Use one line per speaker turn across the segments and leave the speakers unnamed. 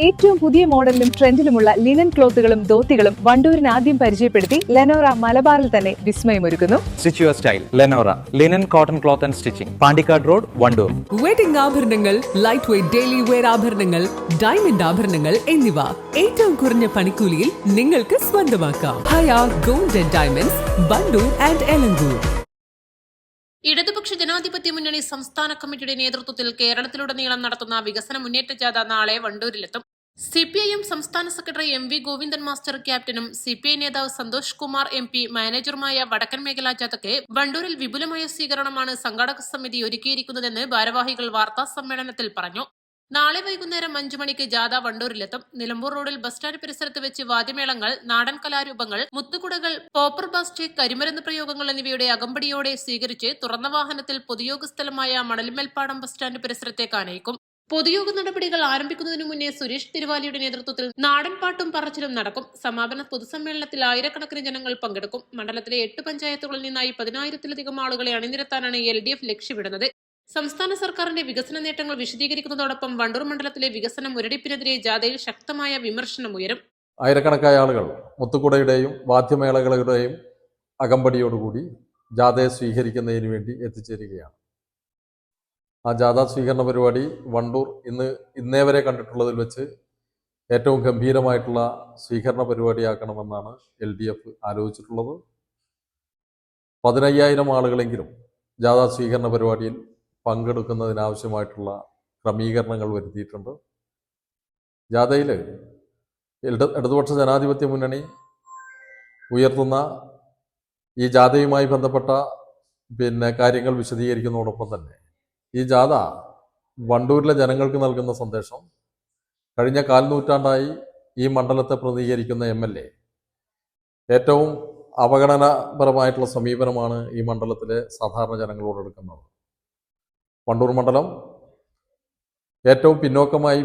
ഏറ്റവും പുതിയ മോഡലിലും ട്രെൻഡിലുമുള്ള ലിനൻ ക്ലോത്തുകളും ധോത്തികളും വണ്ടൂരിന് ആദ്യം പരിചയപ്പെടുത്തി ലെനോറ മലബാറിൽ തന്നെ വിസ്മയമൊരുക്കുന്നു.
Stitch your style Lenora linen cotton cloth and stitching, Pandikkad road, Wandoor.
Wedding ആഭരണങ്ങൾ, ലൈറ്റ് വെയ്റ്റ് ഡെയിലി വെയർ ആഭരണങ്ങൾ, ഡയമണ്ട് ആഭരണങ്ങൾ എന്നിവ ഏറ്റവും കുറഞ്ഞ പണിക്കൂലിയിൽ നിങ്ങൾക്ക് സ്വന്തമാക്കാം. Haya gold and diamonds, Wandoor and Elankur.
ഇടതുപക്ഷ ജനാധിപത്യ മുന്നണി സംസ്ഥാന കമ്മിറ്റിയുടെ നേതൃത്വത്തിൽ കേരളത്തിലുടനീളം നടത്തുന്ന വികസന മുന്നേറ്റ ജാഥ നാളെ വണ്ടൂരിലെത്തും. സിപിഐഎം സംസ്ഥാന സെക്രട്ടറി MV ഗോവിന്ദൻ മാസ്റ്റർ ക്യാപ്റ്റനും CPI നേതാവ് സന്തോഷ് കുമാർ MP മാനേജറുമായ വടക്കൻ മേഖലാ ജാഥയ്ക്ക് വണ്ടൂരിൽ വിപുലമായ സ്വീകരണമാണ് സംഘാടക സമിതി ഒരുക്കിയിരിക്കുന്നതെന്ന് ഭാരവാഹികൾ വാർത്താ സമ്മേളനത്തിൽ പറഞ്ഞു. നാളെ വൈകുന്നേരം 5 മണിക്ക് ജാഥ വണ്ടൂരിലെത്തും. നിലമ്പൂർ റോഡിൽ ബസ് സ്റ്റാൻഡ് പരിസരത്ത് വെച്ച് വാദ്യമേളങ്ങൾ, നാടൻ കലാരൂപങ്ങൾ, മുത്തുകുടകൾ, പോപ്പർ ബാസ്റ്റ്, കരിമരുന്ന് പ്രയോഗങ്ങൾ എന്നിവയുടെ അകമ്പടിയോടെ സ്വീകരിച്ച് തുറന്ന വാഹനത്തിൽ പൊതുയോഗ സ്ഥലമായ മണലിമേൽപ്പാടം ബസ് സ്റ്റാൻഡ് പരിസരത്തേക്ക് ആനയിക്കും. പൊതുയോഗ നടപടികൾ ആരംഭിക്കുന്നതിനു മുന്നേ സുരേഷ് തിരുവാലിയുടെ നേതൃത്വത്തിൽ നാടൻ പാട്ടും പറച്ചിലും നടക്കും. സമാപന പൊതുസമ്മേളനത്തിൽ ആയിരക്കണക്കിന് ജനങ്ങൾ പങ്കെടുക്കും. മണ്ഡലത്തിലെ 8 പഞ്ചായത്തുകളിൽ നിന്നായി 10,000-ലധികം ആളുകളെ അണിനിരത്താനാണ് LDF ലക്ഷ്യമിടുന്നത്. സംസ്ഥാന സർക്കാരിന്റെ വികസന നേട്ടങ്ങൾ വിശദീകരിക്കുന്നതോടൊപ്പം വണ്ടൂർ മണ്ഡലത്തിലെ വികസന മുരടിപ്പിനെതിരെ ജാഥയിൽ ശക്തമായ വിമർശനമുയരും.
ആയിരക്കണക്കായ ആളുകൾ മുത്തുകുടയുടെയും വാദ്യമേളകളുടെയും അകമ്പടിയോടുകൂടി ജാഥയെ സ്വീകരിക്കുന്നതിന് വേണ്ടി എത്തിച്ചേരുകയാണ്. ആ ജാഥ സ്വീകരണ പരിപാടി വണ്ടൂർ ഇന്നേ വരെ കണ്ടിട്ടുള്ളതിൽ വെച്ച് ഏറ്റവും ഗംഭീരമായിട്ടുള്ള സ്വീകരണ പരിപാടിയാക്കണമെന്നാണ് LDF ആലോചിച്ചിട്ടുള്ളത്. 15,000 ആളുകളെങ്കിലും ജാഥ സ്വീകരണ പരിപാടിയിൽ പങ്കെടുക്കുന്നതിനാവശ്യമായിട്ടുള്ള ക്രമീകരണങ്ങൾ വരുത്തിയിട്ടുണ്ട്. ജാഥയിൽ ഇടതുപക്ഷ ജനാധിപത്യ മുന്നണി ഉയർത്തുന്ന ഈ ജാഥയുമായി ബന്ധപ്പെട്ട കാര്യങ്ങൾ വിശദീകരിക്കുന്നതോടൊപ്പം തന്നെ ഈ ജാഥ വണ്ടൂരിലെ ജനങ്ങൾക്ക് നൽകുന്ന സന്ദേശം, കഴിഞ്ഞ 4 നൂറ്റാണ്ടായി ഈ മണ്ഡലത്തെ പ്രതിനിധീകരിക്കുന്ന MLA ഏറ്റവും അപകടനപരമായിട്ടുള്ള സമീപനമാണ് ഈ മണ്ഡലത്തിലെ സാധാരണ ജനങ്ങളോട് എടുക്കുന്നത്. വണ്ടൂർ മണ്ഡലം ഏറ്റവും പിന്നോക്കമായി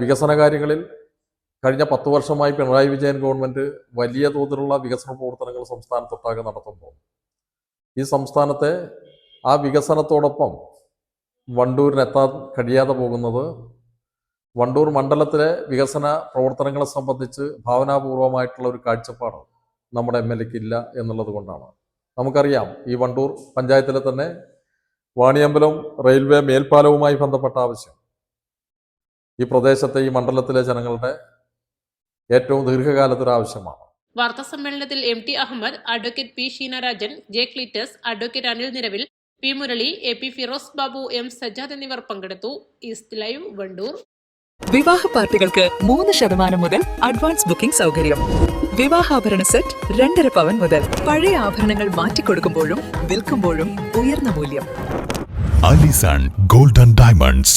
വികസന കാര്യങ്ങളിൽ കഴിഞ്ഞ 10 വർഷമായി പിണറായി വിജയൻ ഗവൺമെൻറ് വലിയ തോതിലുള്ള വികസന പ്രവർത്തനങ്ങൾ സംസ്ഥാനത്തൊട്ടാകെ നടത്തുമ്പോൾ ഈ സംസ്ഥാനത്തെ ആ വികസനത്തോടൊപ്പം വണ്ടൂരിനെത്താൻ കഴിയാതെ പോകുന്നത് വണ്ടൂർ മണ്ഡലത്തിലെ വികസന പ്രവർത്തനങ്ങളെ സംബന്ധിച്ച് ഭാവനാപൂർവമായിട്ടുള്ള ഒരു കാഴ്ചപ്പാട് നമ്മുടെ MLAക്ക് ഇല്ല എന്നുള്ളത് കൊണ്ടാണ്. നമുക്കറിയാം, ഈ വണ്ടൂർ പഞ്ചായത്തിലെ തന്നെ വാണിയമ്പലം റെയിൽവേ മേൽപ്പാലവുമായി ബന്ധപ്പെട്ട ആവശ്യം ഈ പ്രദേശത്തെ ഈ മണ്ഡലത്തിലെ ജനങ്ങളുടെ ഏറ്റവും ദീർഘകാലത്തൊരു ആവശ്യമാണ്.
വാർത്താ സമ്മേളനത്തിൽ MT Ahammed, advocate P Sheenarajan, J Cletus, advocate Anil Niravil, P Murali, AP Firoz Babu, M Sajjad എന്നിവർ പങ്കെടുത്തു. East Live, Wandoor.
വിവാഹ പാർട്ടികൾക്ക് 3% മുതൽ അഡ്വാൻസ് ബുക്കിംഗ് സൗകര്യം. വിവാഹാഭരണ സെറ്റ് 2.5 പവൻ മുതൽ. പഴയ ആഭരണങ്ങൾ മാറ്റിക്കൊടുക്കുമ്പോഴും വിൽക്കുമ്പോഴും ഉയർന്ന മൂല്യം.
Allison gold and diamonds,